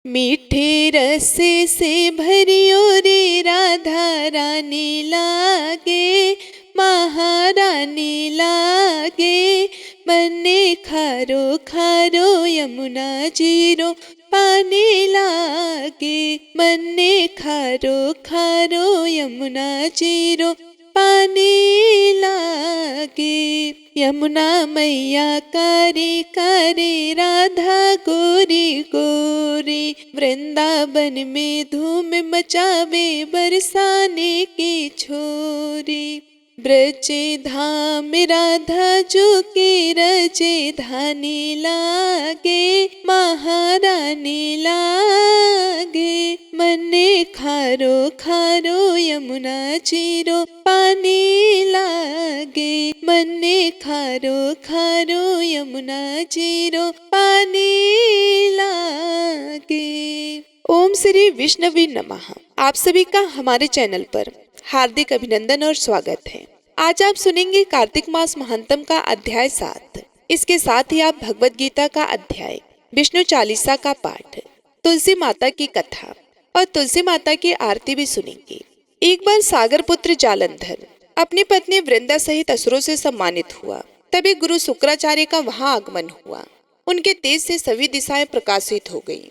मीठे रसे से भरियो रे राधा रानी लागे, महारानी लागे। बन्ने खारो खारो यमुना जीरो पानी लागे। बन्ने खारो खारो यमुना जीरो पानी लागे। यमुना मैया कारी कारी राधा गोरी गोरी। वृंदावन में धूम मचावे बरसाने की छोरी। ब्रजे धाम राधा जो के रजे धानी लागे, महारानी लागे। मन्ने खारो खारो यमुना जीरो पानी लागे। मन्ने खारो खारो यमुना जीरो पानी लागे। ओम श्री विष्णवे नमः। आप सभी का हमारे चैनल पर हार्दिक अभिनंदन और स्वागत है। आज आप सुनेंगे कार्तिक मास महात्म का अध्याय 7। इसके साथ ही आप भगवत गीता का अध्याय, विष्णु चालीसा का पाठ, तुलसी माता की कथा और तुलसी माता की आरती भी सुनेंगे। एक बार सागर पुत्र जालंधर अपनी पत्नी वृंदा सहित असुरों से सम्मानित हुआ। तभी गुरु शुक्राचार्य का वहां आगमन हुआ। उनके तेज से सभी दिशाएं प्रकाशित हो गईं।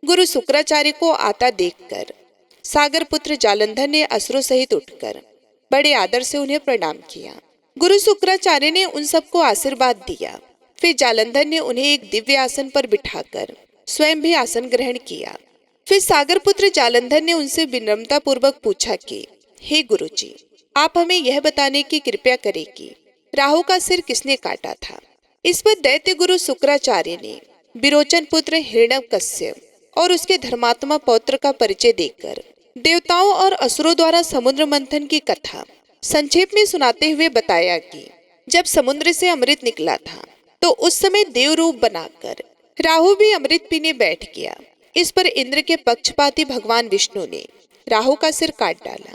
गुरु शुक्राचार्य को आता देखकर सागर पुत्र जालंधर ने असुरों सहित उठकर बड़े आदर से उन्हें प्रणाम किया। गुरु शुक्राचार्य ने उन सबको आशीर्वाद दिया। फिर जालंधर ने उन्हें एक दिव्य आसन पर बिठाकर स्वयं भी आसन ग्रहण किया। फिर सागर पुत्र जालंधर ने उनसे विनम्रता पूर्वक पूछा कि हे गुरुजी, आप हमें यह बताने की कृपया करें कि राहु का सिर किसने काटा था। इस पर दैत्य गुरु शुक्राचार्य ने विरोचन पुत्र हिरण्यकश्यप और उसके धर्मात्मा पौत्र का परिचय देकर देवताओं और असुरों द्वारा समुद्र मंथन की कथा संक्षेप में सुनाते हुए बताया कि जब समुद्र से अमृत निकला था तो उस समय देव रूप बनाकर राहु भी अमृत पीने बैठ गया। इस पर इंद्र के पक्षपाती भगवान विष्णु ने राहु का सिर काट डाला।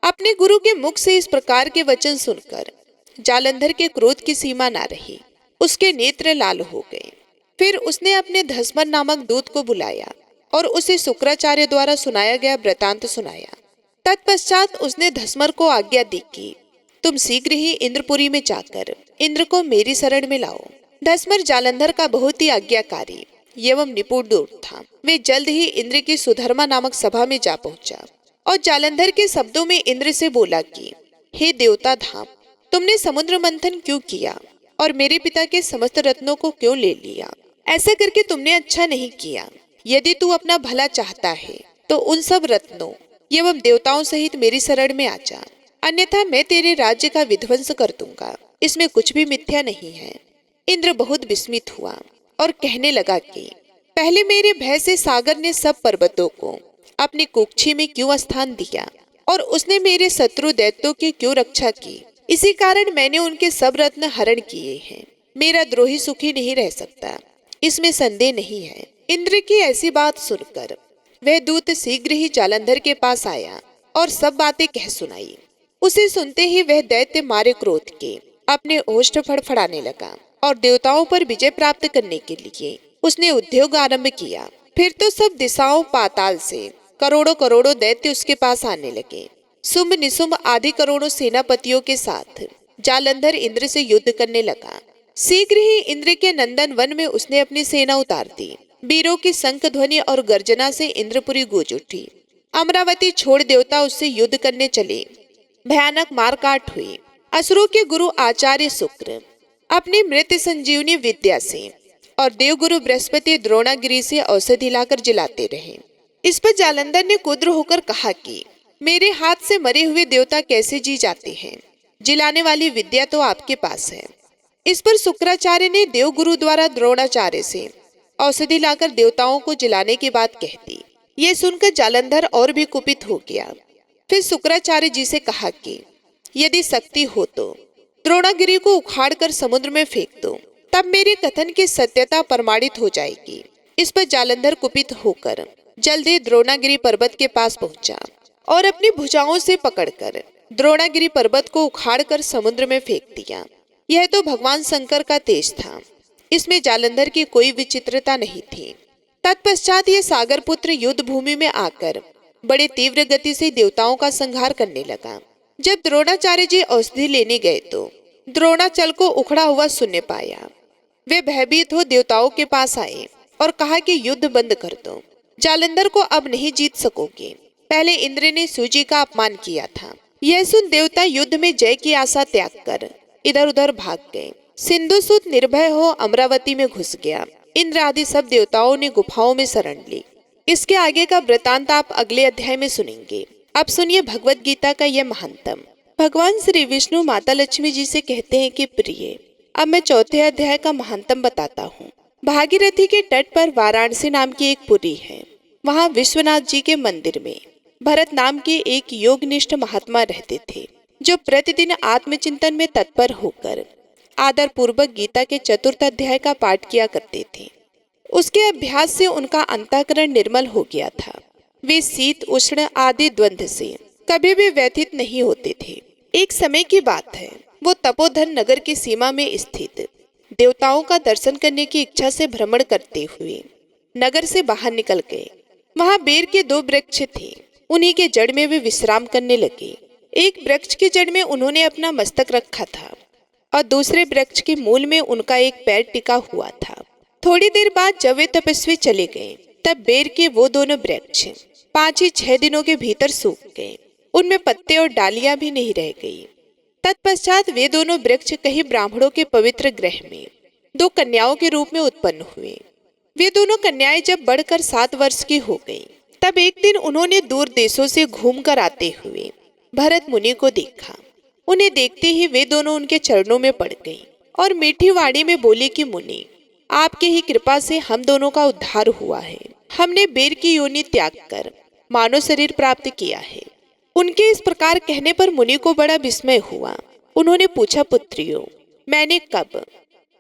अपने गुरु के मुख से इस प्रकार के वचन सुनकर जालंधर के क्रोध की सीमा न रही। उसके नेत्र लाल हो गए। फिर उसने अपने धस्मर नामक दूत को बुलाया और उसे शुक्राचार्य द्वारा सुनाया गया वृतांत सुनाया। तत्पश्चात उसने धस्मर को आज्ञा दी कि तुम शीघ्र ही इंद्रपुरी में जाकर इंद्र को मेरी शरण में लाओ। धस्मर जालंधर का बहुत ही आज्ञाकारी एवं निपुण दूत था। वे जल्द ही इंद्र की सुधर्मा नामक सभा में जा पहुंचा और जालंधर के शब्दों में इंद्र से बोला कि हे देवता धाम, तुमने समुद्र मंथन क्यों किया और मेरे पिता के समस्त रत्नों को क्यों ले लिया। ऐसा करके तुमने अच्छा नहीं किया। यदि तू अपना भला चाहता है तो उन सब रत्नों एवं देवताओं सहित मेरी शरण में आ जा, अन्यथा मैं तेरे राज्य का विध्वंस कर दूंगा। इसमें कुछ भी मिथ्या नहीं है। इंद्र बहुत विस्मित हुआ और कहने लगा कि पहले मेरे भय से सागर ने सब पर्वतों को अपनी कुक्षी में क्यों स्थान दिया और उसने मेरे शत्रु दैत्यों की क्यों रक्षा की। इसी कारण मैंने उनके सब रत्न हरण किए हैं। मेरा द्रोही सुखी नहीं रह सकता, इसमें संदेह नहीं है। इंद्र की ऐसी बात सुनकर वह दूत शीघ्र ही जालंधर के पास आया और सब बातें कह सुनाई। उसे सुनते ही वह दैत्य मारे क्रोध के अपने ओष्ठ फड़फड़ाने लगा और देवताओं पर विजय प्राप्त करने के लिए उसने उद्योग आरंभ किया। फिर तो सब दिशाओं पाताल से करोड़ों करोड़ों दैत्य उसके पास आने लगे। शुंभ निशुंभ आदि करोड़ों सेनापतियों के साथ जालंधर इंद्र से युद्ध करने लगा। शीघ्र ही इंद्र के नंदन वन में उसने अपनी सेना उतार दी। वीरों की शंख ध्वनि और गर्जना से इंद्रपुरी गूंज उठी। अमरावती छोड़ देवता उससे युद्ध करने चले। भयानक मारकाट हुई। असुरों के गुरु आचार्य शुक्र अपनी मृत संजीवनी विद्या से और देवगुरु बृहस्पति द्रोणागिरी से औषधि लाकर जिलाते रहे। इस पर जालंधर ने क्रुद्ध होकर कहा कि मेरे हाथ से मरे हुए देवता कैसे जी जाते हैं। जिलाने वाली विद्या तो आपके पास है। इस पर शुक्राचार्य ने देवगुरु द्वारा द्रोणाचार्य से औषधि लाकर देवताओं को जिलाने की बात कह दी। ये सुनकर जालंधर और भी कुपित हो गया। फिर शुक्राचार्य जी से कहा कि यदि शक्ति हो तो द्रोणागिरी को उखाड़कर समुद्र में फेंक दो, तब मेरे कथन की सत्यता प्रमाणित हो जाएगी। इस पर जालंधर कुपित होकर जल्द ही द्रोणागिरी पर्वत के पास पहुंचा और अपनी भुजाओं से पकड़कर द्रोणागिरी पर्वत को उखाड़कर समुद्र में फेंक दिया। यह तो भगवान शंकर का तेज था। इसमें जालंधर की कोई विचित्रता नहीं थी। तत्पश्चात ये सागर पुत्र युद्ध भूमि में आकर बड़े तीव्र गति से देवताओं का संहार करने लगा। जब द्रोणाचार्य जी औषधि लेने गए तो द्रोणाचल को उखड़ा हुआ शून्य पाया। वे भयभीत हो देवताओं के पास आए और कहा कि युद्ध बंद कर दो, जालंधर को अब नहीं जीत सकोगे। पहले इंद्र ने सूजी का अपमान किया था। यह सुन देवता युद्ध में जय की आशा त्याग कर इधर उधर भाग गए। सिंधुसुत निर्भय हो अमरावती में घुस गया। इंद्र आदि सब देवताओं ने गुफाओं में शरण ली। इसके आगे का वृतांत आप अगले अध्याय में सुनेंगे। अब सुनिए भगवत गीता का यह महानतम। भगवान श्री विष्णु माता लक्ष्मी जी से कहते हैं कि प्रिय, अब मैं चौथे अध्याय का महानतम बताता हूँ। भागीरथी के तट पर वाराणसी नाम की एक पुरी है। वहाँ विश्वनाथ जी के मंदिर में भरत नाम के एक योगनिष्ठ महात्मा रहते थे, जो प्रतिदिन आत्मचिंतन में तत्पर होकर आदर पूर्वक गीता के चतुर्थ अध्याय का पाठ किया करते थे। उसके अभ्यास से उनका अंतःकरण निर्मल हो गया था। वे शीत उष्ण आदि द्वंद्व से कभी भी व्यथित नहीं होते थे। एक समय की बात है, वो तपोधन नगर की सीमा में स्थित देवताओं का दर्शन करने की इच्छा से भ्रमण करते हुए नगर से बाहर निकल गए। वहां बेर के 2 वृक्ष थे। उन्हीं के जड़ में वे विश्राम करने लगे। एक वृक्ष की जड़ में उन्होंने अपना मस्तक रखा था और दूसरे वृक्ष के मूल में उनका एक पैर टिका हुआ था। थोड़ी देर बाद जब वे तपस्वी चले गए, तब बेर के वो दोनों वृक्ष 5-6 दिनों के भीतर सूख गए। उनमें पत्ते और डालियां भी नहीं रह गई। तत्पश्चात वे दोनों वृक्ष कहीं ब्राह्मणों के पवित्र गृह में 2 कन्याओं के रूप में उत्पन्न हुए। वे दोनों कन्याएं जब बढ़कर 7 वर्ष की हो गईं, तब एक दिन उन्होंने दूर देशों से घूमकर आते हुए भरत मुनि को देखा। उन्हें देखते ही वे दोनों उनके चरणों में पड़ गईं और मीठी वाणी में बोली कि मुनि, आपके ही कृपा से हम दोनों का उद्धार हुआ है। हमने बेर की योनि त्याग कर मानव शरीर प्राप्त किया है। उनके इस प्रकार कहने पर मुनि को बड़ा विस्मय हुआ। उन्होंने पूछा, पुत्रियों, मैंने कब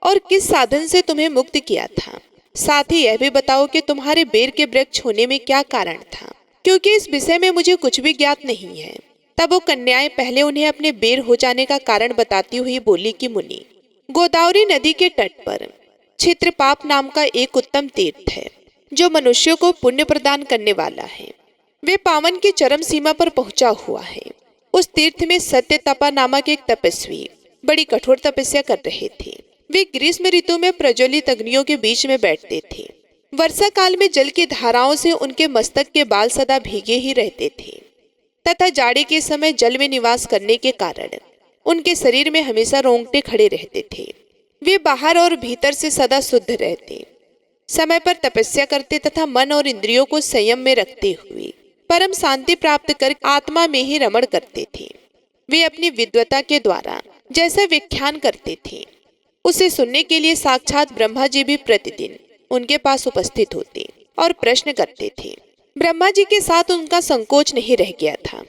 और किस साधन से तुम्हें मुक्त किया था? साथ ही यह भी बताओ कि तुम्हारे बेर के वृक्ष होने में क्या कारण था, क्योंकि इस विषय में मुझे कुछ भी ज्ञात नहीं है। तब वो कन्याएं पहले उन्हें अपने बेर हो जाने का कारण बताती हुई बोली कि मुनि, गोदावरी नदी के तट पर क्षित्रपाप नाम का एक उत्तम तीर्थ है, जो मनुष्यों को पुण्य प्रदान करने वाला है। वे पावन की चरम सीमा पर पहुंचा हुआ है। उस तीर्थ में सत्य तपा नामक एक तपस्वी बड़ी कठोर तपस्या कर रहे थे। वे ग्रीष्म ऋतु में प्रज्वलित अग्नियों के बीच में बैठते थे। वर्षा काल में जल की धाराओं से उनके मस्तक के बाल सदा भीगे ही रहते थे तथा जाड़े के समय जल में निवास करने के कारण उनके शरीर में हमेशा रोंगटे खड़े रहते थे। वे बाहर और भीतर से सदा शुद्ध रहते, समय पर तपस्या करते तथा मन और इंद्रियों को संयम में रखते हुए परम शांति प्राप्त कर आत्मा में ही रमण करते थे। वे अपनी विद्वता के द्वारा जैसा व्याख्यान करते थे, उसे सुनने के लिए साक्षात ब्रह्मा जी भी प्रतिदिन उनके पास उपस्थित होते और प्रश्न करते थे। ब्रह्मा जी के साथ उनका संकोच नहीं रह गया था,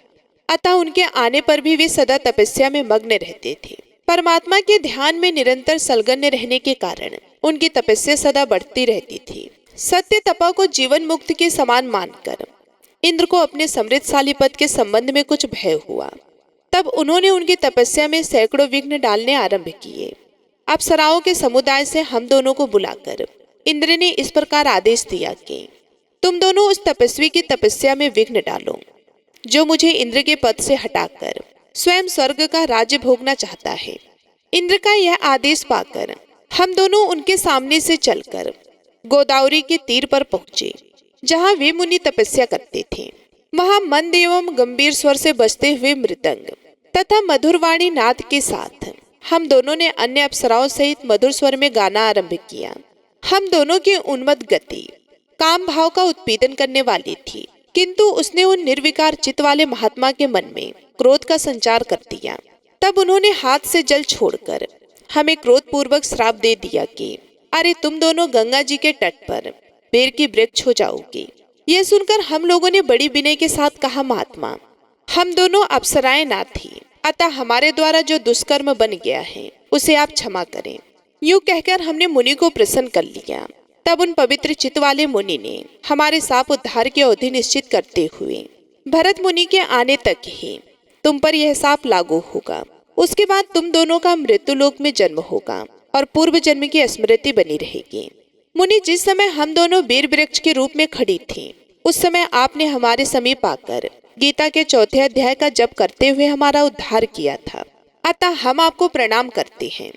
अतः उनके आने पर भी वे सदा तपस्या में मग्न रहते थे। परमात्मा के ध्यान में निरंतर संलग्न रहने के कारण उनकी तपस्या सदा बढ़ती रहती थी। सत्य तपा को जीवन मुक्त के समान मानकर इंद्र को अपने समृद्धशाली पद के संबंध में कुछ भय हुआ। तब उन्होंने उनकी तपस्या में सैकड़ों विघ्न डालने आरंभ किए। अप्सराओं के समुदाय से हम दोनों को बुलाकर इंद्र ने इस प्रकार आदेश दिया कि तुम दोनों उस तपस्वी की तपस्या में विघ्न डालो, जो मुझे इंद्र के पद से हटाकर स्वयं स्वर्ग का राज्य भोगना चाहता है। इंद्र का यह आदेश पाकर हम दोनों उनके सामने से चलकर गोदावरी के तीर पर पहुंचे, जहां वे मुनि तपस्या करते थे। वहां मंद एवं गंभीर स्वर से बजते हुए मृदंग तथा मधुरवाणी नाद के साथ हम दोनों ने अन्य अप्सराओं सहित मधुर स्वर में गाना आरंभ किया। हम दोनों की उन्मत्त गति काम भाव का उत्पीड़न करने वाली थी, किंतु उसने उन निर्विकार चित्त वाले महात्मा के मन में क्रोध का संचार कर दिया। तब उन्होंने हाथ से जल छोड़कर हमें क्रोध पूर्वक श्राप दे दिया कि अरे तुम दोनों गंगा जी के तट पर बेर की वृक्ष हो जाओगे। यह सुनकर हम लोगों ने बड़ी विनय के साथ कहा, महात्मा, हम दोनों अप्सराएं ना थी, अतः हमारे द्वारा जो दुष्कर्म बन गया है उसे आप क्षमा करें। यूं कहकर हमने मुनि को प्रसन्न कर लिया। तब उन पवित्र चित्त वाले मुनि ने हमारे साप उद्धार की अवधि निश्चित करते हुए भरत मुनि के आने तक ही तुम पर यह साप लागू होगा। उसके बाद तुम दोनों का मृत्यु लोक में जन्म होगा और पूर्व जन्म की स्मृति बनी रहेगी। मुनि, जिस समय हम दोनों बेर वृक्ष के रूप में खड़ी थीं, उस समय आपने हमारे समीप आकर गीता के 4 अध्याय का जप करते हुए हमारा उद्धार किया था। अतः हम आपको प्रणाम करते हैं।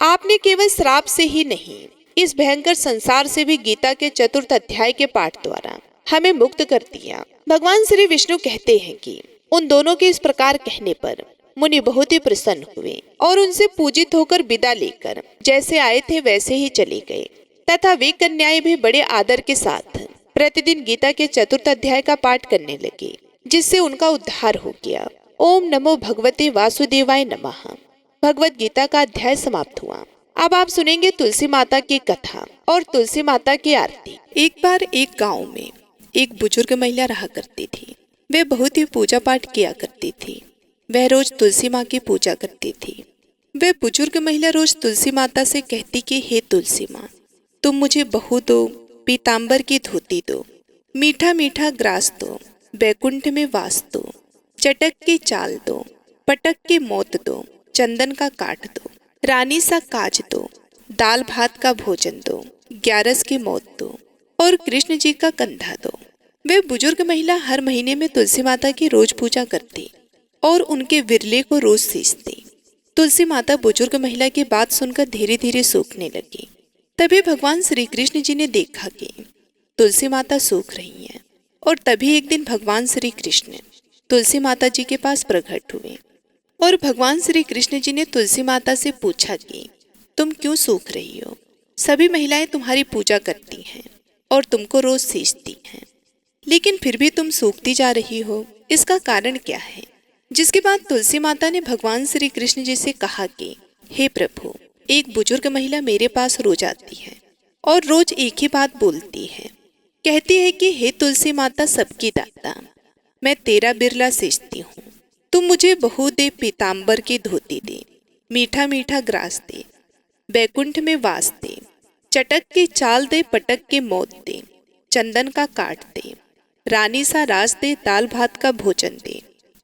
आपने केवल श्राप से ही नहीं, इस भयंकर संसार से भी गीता के 4 अध्याय के पाठ द्वारा हमें मुक्त कर दिया। भगवान श्री विष्णु कहते हैं कि उन दोनों के इस प्रकार कहने पर मुनि बहुत ही प्रसन्न हुए और उनसे पूजित होकर विदा लेकर जैसे आए थे वैसे ही चले गए, तथा वे कन्याएं भी बड़े आदर के साथ प्रतिदिन गीता के 4 अध्याय का पाठ करने लगे, जिससे उनका उद्धार हो गया। ओम नमो भगवते वासुदेवाय नमः। भगवत गीता का अध्याय समाप्त हुआ। अब आप सुनेंगे तुलसी माता की कथा और तुलसी माता की आरती। एक बार एक गांव में एक बुजुर्ग महिला रहा करती थी। वे बहुत ही पूजा पाठ किया करती थी। वह रोज तुलसी माँ की पूजा करती थी। वह बुजुर्ग महिला रोज तुलसी माता से कहती कि हे तुलसी माँ, तुम मुझे बहू दो, पीताम्बर की धोती दो, मीठा मीठा ग्रास दो, बैकुंठ में वास दो, चटक की चाल दो, पटक की मौत दो, चंदन का काट दो, रानी सा काज दो, दाल भात का भोजन दो, 11 की मौत दो और कृष्ण जी का कंधा दो। वे बुजुर्ग महिला हर महीने में तुलसी माता की रोज पूजा करती और उनके विरले को रोज सींचती। तुलसी माता बुजुर्ग महिला की बात सुनकर धीरे धीरे सूखने लगी। तभी भगवान श्री कृष्ण जी ने देखा कि तुलसी माता सूख रही हैं, और तभी एक दिन भगवान श्री कृष्ण तुलसी माता जी के पास प्रकट हुए और भगवान श्री कृष्ण जी ने तुलसी माता से पूछा कि तुम क्यों सूख रही हो? सभी महिलाएं तुम्हारी पूजा करती हैं और तुमको रोज सींचती हैं, लेकिन फिर भी तुम सूखती जा रही हो, इसका कारण क्या है? जिसके बाद तुलसी माता ने भगवान श्री कृष्ण जी से कहा कि हे प्रभु, एक बुजुर्ग महिला मेरे पास रोज आती है और रोज एक ही बात बोलती है। कहती है कि हे तुलसी माता सबकी दाता, मैं तेरा बिरला सींचती हूँ, तुम मुझे बहू दे, पीताम्बर की धोती दे, मीठा मीठा ग्रास दे, बैकुंठ में वास दे, चटक की चाल दे, पटक की मौत दे, चंदन का काट दे, रानी सा रास दे, दाल भात का भोजन दे,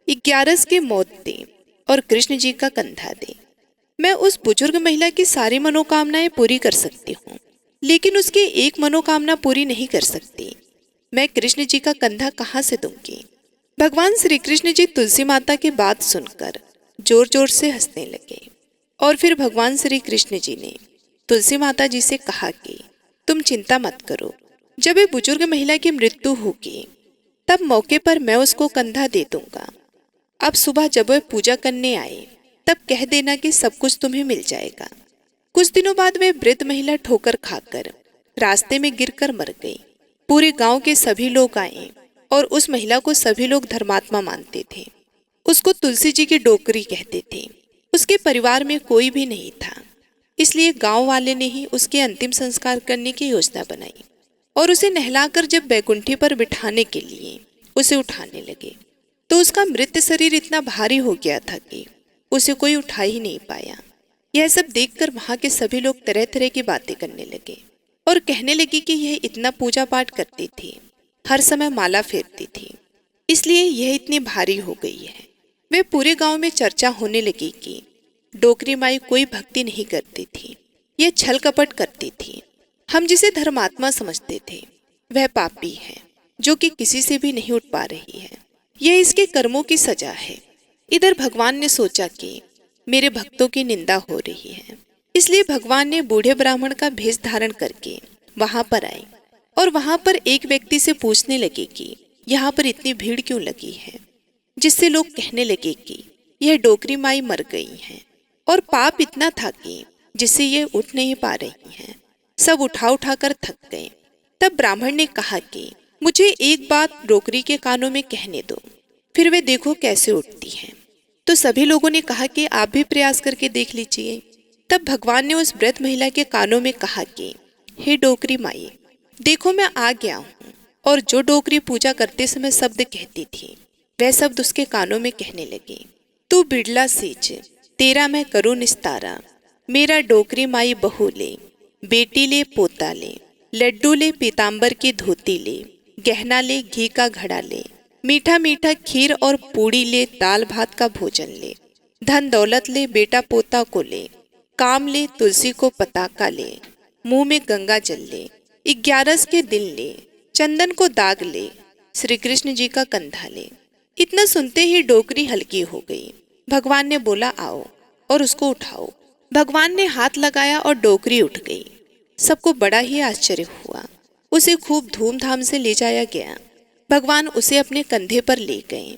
11 की मौत दे और कृष्ण जी का कंधा दे। मैं उस बुजुर्ग महिला की सारी मनोकामनाएं पूरी कर सकती हूँ, लेकिन उसकी एक मनोकामना पूरी नहीं कर सकती। मैं कृष्ण जी का कंधा कहाँ से दूंगी? भगवान श्री कृष्ण जी तुलसी माता की बात सुनकर जोर जोर से हंसने लगे और फिर भगवान श्री कृष्ण जी ने तुलसी माता जी से कहा कि तुम चिंता मत करो, जब एक बुजुर्ग महिला की मृत्यु होगी तब मौके पर मैं उसको कंधा दे दूंगा। अब सुबह जब वह पूजा करने आए तब कह देना कि सब कुछ तुम्हें मिल जाएगा। कुछ दिनों बाद वह वृद्ध महिला ठोकर खाकर रास्ते में गिरकर मर गई। पूरे गांव के सभी लोग आए और उस महिला को सभी लोग धर्मात्मा मानते थे। उसको तुलसी जी की डोकरी कहते थे। उसके परिवार में कोई भी नहीं था, इसलिए गांव वाले ने ही उसके अंतिम संस्कार करने की योजना बनाई और उसे नहलाकर जब बैकुंठी पर बिठाने के लिए उसे उठाने लगे तो उसका मृत शरीर इतना भारी हो गया था कि उसे कोई उठा ही नहीं पाया। यह सब देखकर वहां के सभी लोग तरह तरह की बातें करने लगे और कहने लगे कि यह इतना पूजा पाठ करती थी, हर समय माला फेरती थी, इसलिए यह इतनी भारी हो गई है। वे पूरे गांव में चर्चा होने लगी कि डोकरी माई कोई भक्ति नहीं करती थी, यह छल कपट करती थी। हम जिसे धर्मात्मा समझते थे वह पापी है, जो कि किसी से भी नहीं उठ पा रही है। यह इसके कर्मों की सजा है। इधर भगवान ने सोचा कि मेरे भक्तों की निंदा हो रही है, इसलिए भगवान ने बूढ़े ब्राह्मण का भेष धारण करके वहां पर आए और वहां पर एक व्यक्ति से पूछने लगे कि यहाँ पर इतनी भीड़ क्यों लगी है, जिससे लोग कहने लगे कि यह डोकरी माई मर गई है और पाप इतना था कि जिससे ये उठ नहीं पा रही हैं। सब उठा उठा कर थक गए। तब ब्राह्मण ने कहा कि मुझे एक बात डोकरी के कानों में कहने दो, फिर वे देखो कैसे उठती हैं। तो सभी लोगों ने कहा कि आप भी प्रयास करके देख लीजिए। तब भगवान ने उस वृद्ध महिला के कानों में कहा कि हे डोकरी माई, देखो मैं आ गया हूँ। और जो डोकरी पूजा करते समय शब्द कहती थी वह शब्द उसके कानों में कहने लगे, तू बिड़ला सींच, तेरा मैं करूँ निस्तारा, मेरा डोकरी माई बहू ले, बेटी ले पोता ले, लड्डू ले पीताम्बर की धोती ले, गहना ले घी का घड़ा ले, मीठा मीठा खीर और पूड़ी ले, दाल भात का भोजन ले, धन दौलत ले, बेटा पोता को ले, काम ले, तुलसी को पताका ले, मुंह में गंगा जल ले, 11 के दिन ले, चंदन को दाग ले, श्री कृष्ण जी का कंधा ले। इतना सुनते ही डोकरी हल्की हो गई। भगवान ने बोला आओ और उसको उठाओ। भगवान ने हाथ लगाया और डोकरी उठ गई। सबको बड़ा ही आश्चर्य हुआ। उसे खूब धूमधाम से ले जाया गया। भगवान उसे अपने कंधे पर ले गए।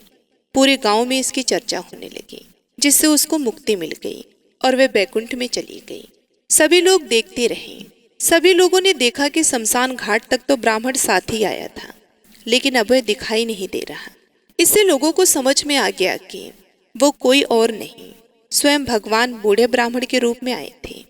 पूरे गांव में इसकी चर्चा होने लगी, जिससे उसको मुक्ति मिल गई और वह बैकुंठ में चली गई। सभी लोग देखते रहे। सभी लोगों ने देखा कि शमशान घाट तक तो ब्राह्मण साथ ही आया था, लेकिन अब वह दिखाई नहीं दे रहा। इससे लोगों को समझ में आ गया कि वो कोई और नहीं, स्वयं भगवान बूढ़े ब्राह्मण के रूप में आए थे।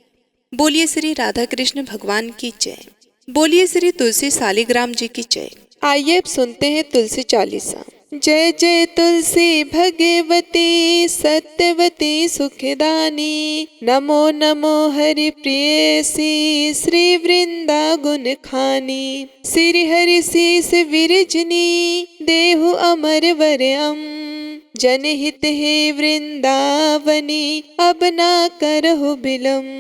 बोलिए श्री राधा कृष्ण भगवान की जय। बोलिए श्री तुलसी शालिग्राम जी की जय। आइए अब सुनते हैं तुलसी चालीसा। जय जय तुलसी भगवती सत्यवती सुखदानी, नमो नमो हरि प्रियसी श्री वृंदा गुण खानी। श्री हरि शीस विरजनी देहु अमर वरम, जनहित हे वृंदावनी अब ना करहु बिलम।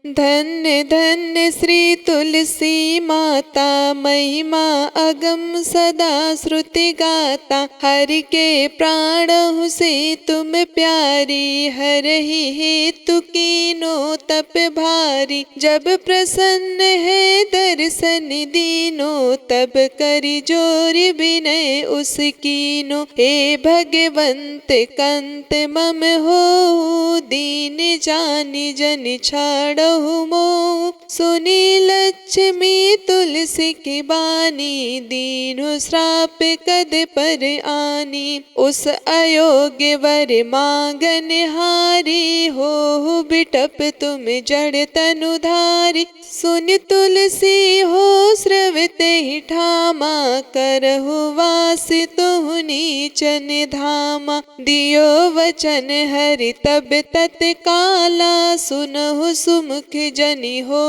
धन्य धन्य श्री तुलसी माता, महिमा अगम सदा श्रुति गाता। हरि के प्राणहु से तुम प्यारी, हरहि हेतु कीनो तप भारी। जब प्रसन्न है दर्शन दीनो, तब करि जोरि विनय उस कीनो। हे भगवंत कंत मम हो, दीन जानि जन छाड़ो मोह। सुनी लक्ष्मी तुलसी की बानी, दीनु श्राप कद पर आनी। उस अयोग्य वर मांगन हारी, हो बिटप तुम जड़ तनुधारी। सुन तुलसी हो स्रवते ही ठामा, करहु वास तुहु नीचन धामा। दियो वचन हरि तब तत्काला, सुनहु सुमुख जनि हो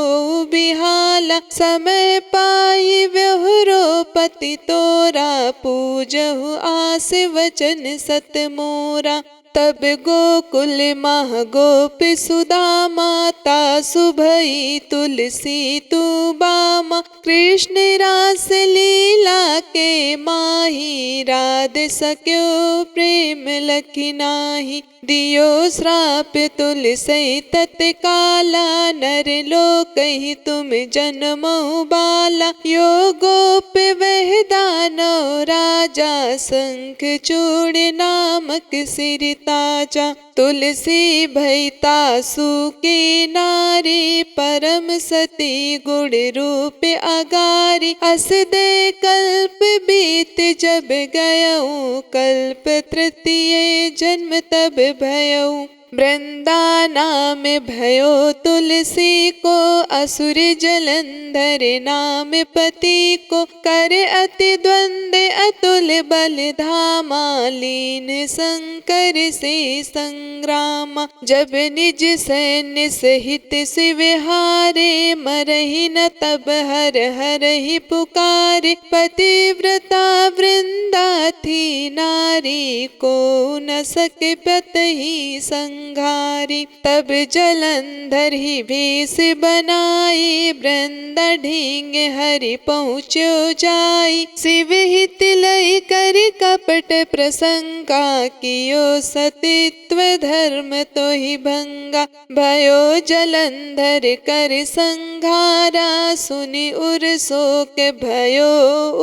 बिहाला। समय पाई व्यहुरो पति तोरा, पूजहु आस वचन सत मोरा। तब गोकुल माह गोप सुदा, माता सुभई तुलसी तू बामा। कृष्ण रास लीला के माही, राध सक्यो प्रेम लखि नाही। दियो श्राप तुलसी तत्काला, नर लोकहि तुम जन्महु बाला। यो गोप वह दानव राजा, शंख चूड़ नामक सिर ताजा। तुलसी भई तासु की नारी, परम सती गुण रूप अगारी। अस दे कल्प बीत जब गयऊ, कल्प तृतीय जन्म तब भयऊ। वृंदाना में भयो तुलसी को, असुर जलंधर नाम पति को। कर अति द्वंद अतुल बल धामा, लीन शंकर से संग्राम। जब निज सैन्य सहित शिव हारे, मरहि न तब हर हर ही पुकारे। पतिव्रता वृंदा थी नारी, को न सके पतहि संघारी। तब जलंधर ही भेष बनाई, वृंदा ढींग हरि पहुँचो जाई। शिव हित लय कर कपट प्रसंगा, कियो सतीत्व धर्म तो ही भंगा। भयो जलंधर कर संघारा, सुनि उर शोक भयो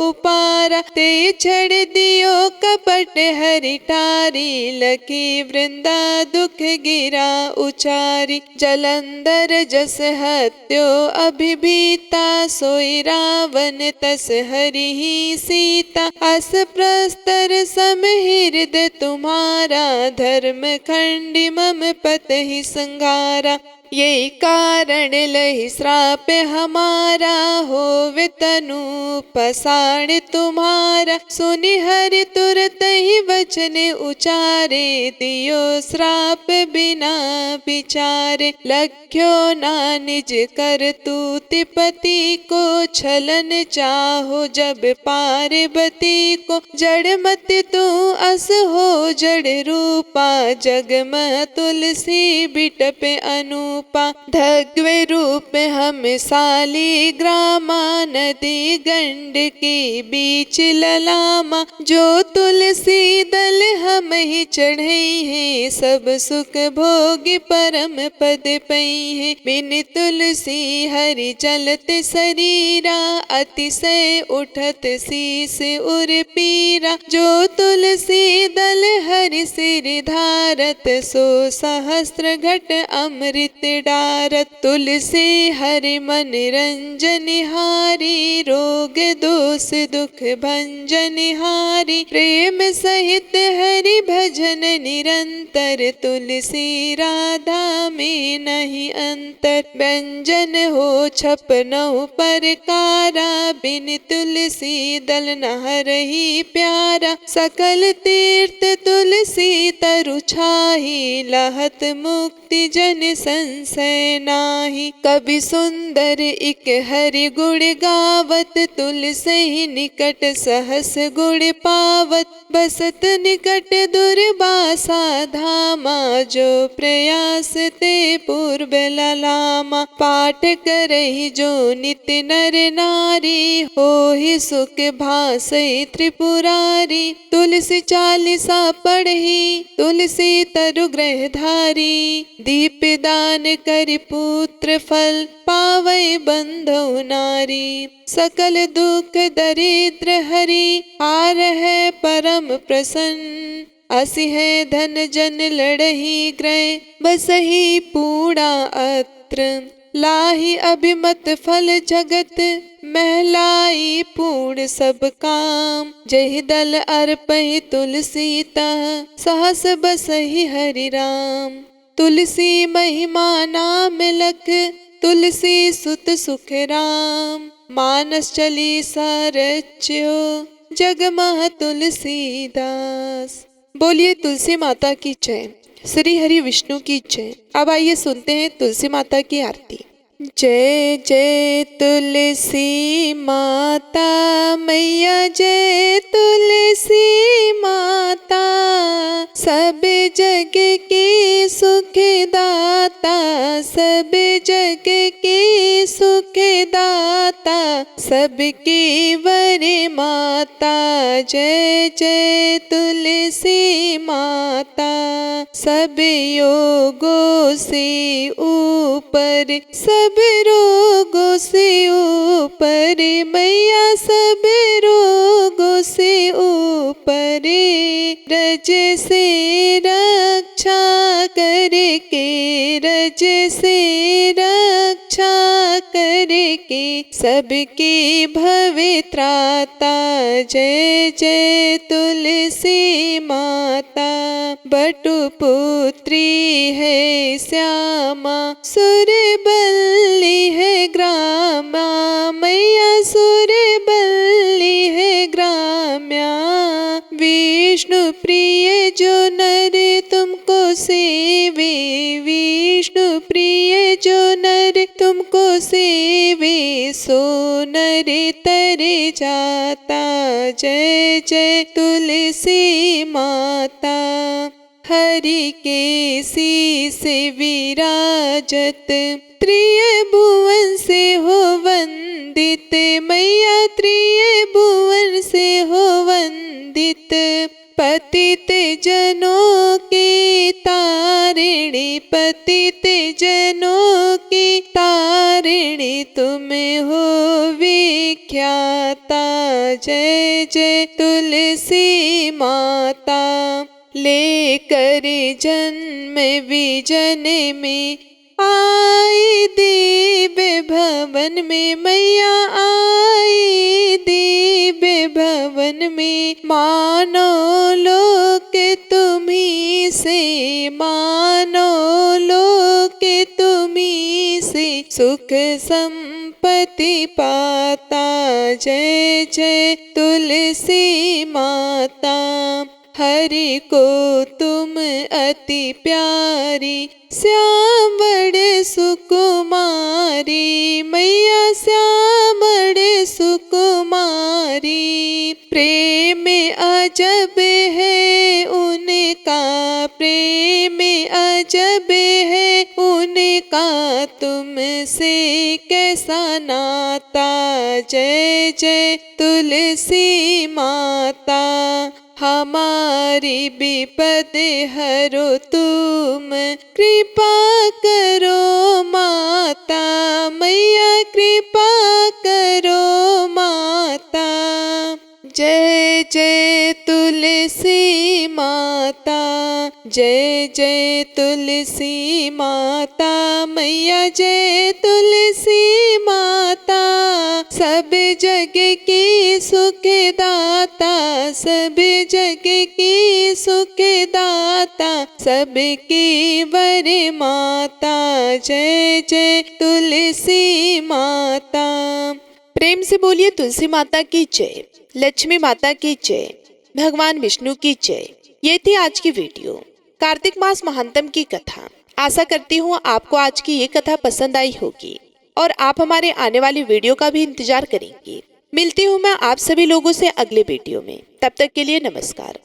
उपारा। ते छड़ दियो कपट हरि टारी, लखी वृंदा दुख गिरा उचारी। जलंधर जस हत्यो अभिभीता, सोई रावण तस हरि ही सीता। अस प्रस्तर सम हृदय तुम्हारा, धर्म खंडी मम पतहि संघारा। यही कारण लहि श्राप हमारा, होवे तनु पसाण तुम्हारा। सुनि हरि तुरत ही वचन उचारे, दियो श्राप बिना विचारे। लख्यो ना निज करतूत पति को, छलन चाहो जब पार्वती मति को जड़ मत तू अस हो जड़ रूपा जग में तुलसी बिटपे अनूपा धग्वे रूप हम साली ग्रामा नदी गंड के बीच ललामा जो तुलसी दल हम ही चढ़ई है सब सुख भोग परम पद पई है बिन तुलसी हरि चलत शरीरा अतिशय उठत शीस उर पीरा जो तुलसी दल हरि सिर धारत सो सहस्त्र घट अमृत डारत तुलसी हरि मन रंजन हारी रोग दोष दुख भंजन हारी प्रेम सहित हरि भजन निरंतर तुलसी राधा में नहीं अंतर व्यंजन हो छपनौ परकारा बिन तुलसी दल नहरहि प्यारा सकल तीर्थ तुलसी तरु छाही लहत मुक्ति जन संशय नाही कवि सुंदर इक हरि गुण गावत तुलसी निकट सहस गुण पावत बसत निकट दुर्वासा धामा जो प्रयास ते पूर्व ललामा पाठ करहि जो नित नर नारी होहि सुख भासै त्रिपुरारी तुलसी चालीसा पढ़ी तुलसी तरु ग्रह धारी दीप दान कर पुत्र फल पावै बंधौ नारी सकल दुख दरिद्र हरि हार है परम प्रसन्न असि है धन जन लड़ही ग्रह बसही पूर्णा अत्र लाही अभिमत फल जगत महलाई पूर्ण सब काम जहि दल अर्पहि तुलसी तह सहस बसहि हरि राम तुलसी महिमा नाम लख तुलसी सुत सुख राम मानस चली सरच्यो जग मह तुलसीदास। बोलिए तुलसी माता की जय, श्री हरि विष्णु की जय। अब आइए सुनते हैं तुलसी माता की आरती। जय जय तुलसी माता मैया जय तुलसी माता सब जग के सुख दाता सब जग के सुख दाता सबकी वर माता जय जय तुलसी माता सब योगों से ऊपर सब रोगों से ऊपर मैया सब रोगों से ऊपर रज से रक्षा करके रज से रक्षा करके सबकी भवित्राता जय जय तुलसी माता बटु पुत्री है श्यामा सुर बल्ली है ग्रामा मैया सुर बल्ली है ग्राम्या विष्णु प्रिय जो नर तुमको सेवे विष्णु प्रिय जो नर तुमको सेवे सो नर तर जाता जय जय तुलसी माता हरि के शीस विराजत त्रिभुवन से हो वंदित मैया त्रिभुवन से हो वंदित पतित जनों की तारिणी पतित जनों की तारिणी तुम हो विख्याता जय जय तुलसी माता लेकर जन्म विजन में आई दिव्य भवन में मैया आई दिव्य भवन में मानो लोक तुम्ही से मानो लोक तुम्ही से सुख संपत्ति पाता जय जय तुलसी माता हरि को तुम अति प्यारी श्यामड़ सुकुमारी मैया श्यामड़ सुकुमारी प्रेम प्रेम अजब है उनका, प्रेम अजब है उनका, तुमसे कैसा नाता। जय जय तुलसी माता, हमारी विपद हरो तुम, कृपा करो माता, मैया कृपा करो माता। जय जय तुलसी माता, जय जय तुलसी माता, मैया जय तुलसी माता। सब जग की सुखदाता, सब जग की सुखदाता, सबकी वर माता। जय जय तुलसी माता। प्रेम से बोलिए तुलसी माता की जय, लक्ष्मी माता की जय, भगवान विष्णु की जय। ये थी आज की वीडियो, कार्तिक मास महात्म की कथा। आशा करती हूँ आपको आज की ये कथा पसंद आई होगी और आप हमारे आने वाली वीडियो का भी इंतजार करेंगे। मिलती हूँ मैं आप सभी लोगों से अगले वीडियो में। तब तक के लिए नमस्कार।